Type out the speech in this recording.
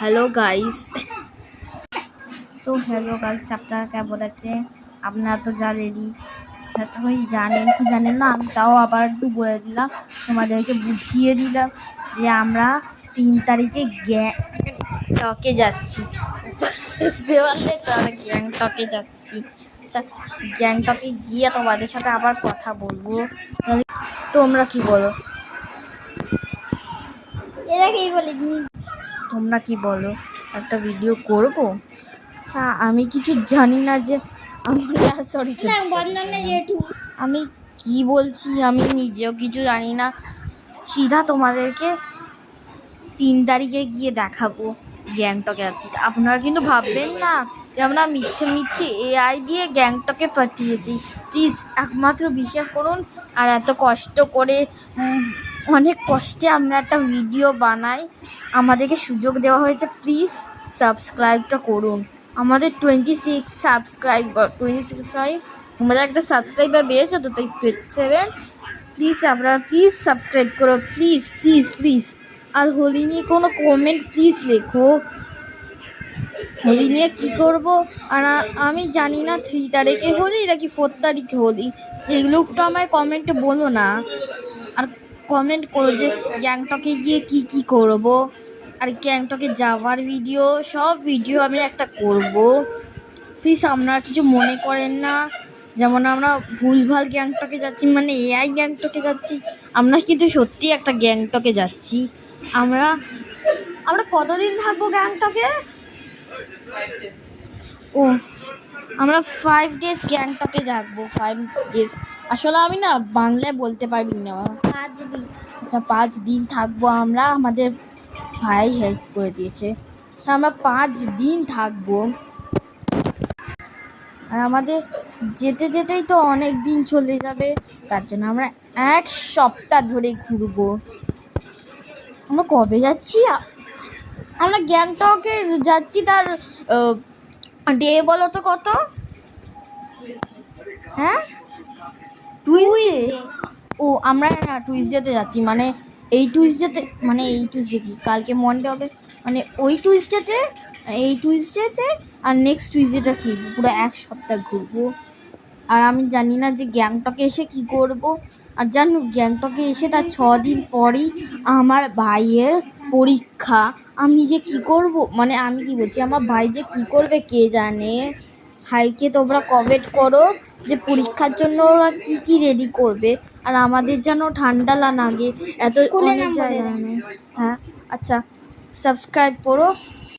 Hello guys. Hello guys, আপনারা কেমন আছেন? আপনারা তো জানেনই, সবাই জানেন কি জানেন না, আমি তাও আবার একটু বলে দিলাম, তোমাদেরকে বুঝিয়ে দিলাম যে আমরা 3 তারিখে গ্যাংটকে যাচ্ছি। বুঝতে পারলে তো, আমরা গ্যাংটকে যাচ্ছি। আচ্ছা, গ্যাংটকে গিয়ে তোমাদের সাথে আবার কথা বলবো। তোমরা কি বলো? এরা কি বলে? তোমরা কি বলো? একটা ভিডিও করব? আচ্ছা, আমি কিছু জানি না যে আমি কি বলছি, আমি নিজেও কিছু জানি না। সিধা তোমাদেরকে 3 তারিখে গিয়ে দেখাবো গ্যাংটকে আছি। আপনারা কিন্তু ভাববেন না যে আমরা মিথ্যে মিথ্যে এআই দিয়ে গ্যাংটকে পাঠিয়েছি। প্লিজ একমাত্র বিশ্বাস করুন। আর এত কষ্ট করে, অনেক কষ্টে আমরা একটা ভিডিও বানাই, আমাদেরকে সুযোগ দেওয়া হয়েছে। প্লিজ সাবস্ক্রাইবটা করুন। আমাদের 26 সাবস্ক্রাইবার, 26 সরি, আমাদের একটা সাবস্ক্রাইবার বেড়েছে তো, তাই 27। প্লিজ আপনারা প্লিজ সাবস্ক্রাইব করো, প্লিজ প্লিজ প্লিজ। আর হোলি নিয়ে কোনো কমেন্ট প্লিজ লেখো। হোলি নিয়ে কী করবো, আর আমি জানি না 3 তারিখে হোলি নাকি 4 তারিখে হোলি, এগুলো তো আমায় কমেন্টে বলো না। আর কমেন্ট করো যে গ্যাংটকে গিয়ে কি করব, আর গ্যাংটকে যাওয়ার ভিডিও, সব ভিডিও আমি একটা করব। প্লিজ আপনারা কিছু মনে করেন না, যেমন আমরা ভুলভাল গ্যাংটকে যাচ্ছি, মানে এআই গ্যাংটকে যাচ্ছি। আমরা কিন্তু সত্যি একটা গ্যাংটকে যাচ্ছি। আমরা কতদিন থাকবো গ্যাংটকে? ও, আমরা 5 ডেজ গ্যাংটকে থাকবো। 5 ডেজ, আসলে আমি না বাংলায় বলতে পারবি না। 5 দিন। আচ্ছা, 5 দিন থাকবো আমরা। আমাদের ভাই হেল্প করে দিয়েছে। আচ্ছা, আমরা 5 দিন থাকবো। আর আমাদের যেতে যেতেই তো অনেক দিন চলে যাবে, তার জন্য আমরা 1 সপ্তাহ ধরে ঘুরবো। আমরা কবে যাচ্ছি? আমরা গ্যাংটকে যাচ্ছি, তার ডে বলো তো কত? হ্যাঁ, টুইসডে। ও, আমরা না টুইসডেতে যাচ্ছি, মানে এই টুইসডেতে, মানে এই টুইসডে কি কালকে মনডে হবে, মানে ওই টুইসডেতে, এই টুইসডেতে আর নেক্সট টুইসডেতে ফিরবো। পুরো 1 সপ্তাহ ঘুরবো। আর আমি জানি না যে গ্যাংটকে এসে কি করব। আর জানো, গ্যাংটকে এসে তার 6 দিন পরই আমার ভাইয়ের পরীক্ষা। আমি যে কি করব, মানে আমি কি বলছি, আমার ভাই যে কি করবে কে জানে। ভাইকে তোমরা কমেন্ট করো যে পরীক্ষার জন্য ওরা কি রেডি করবে। আর আমাদের যেন ঠান্ডা লাগে, এত অনেক জায়গা নেই। হ্যাঁ, আচ্ছা, সাবস্ক্রাইব করো।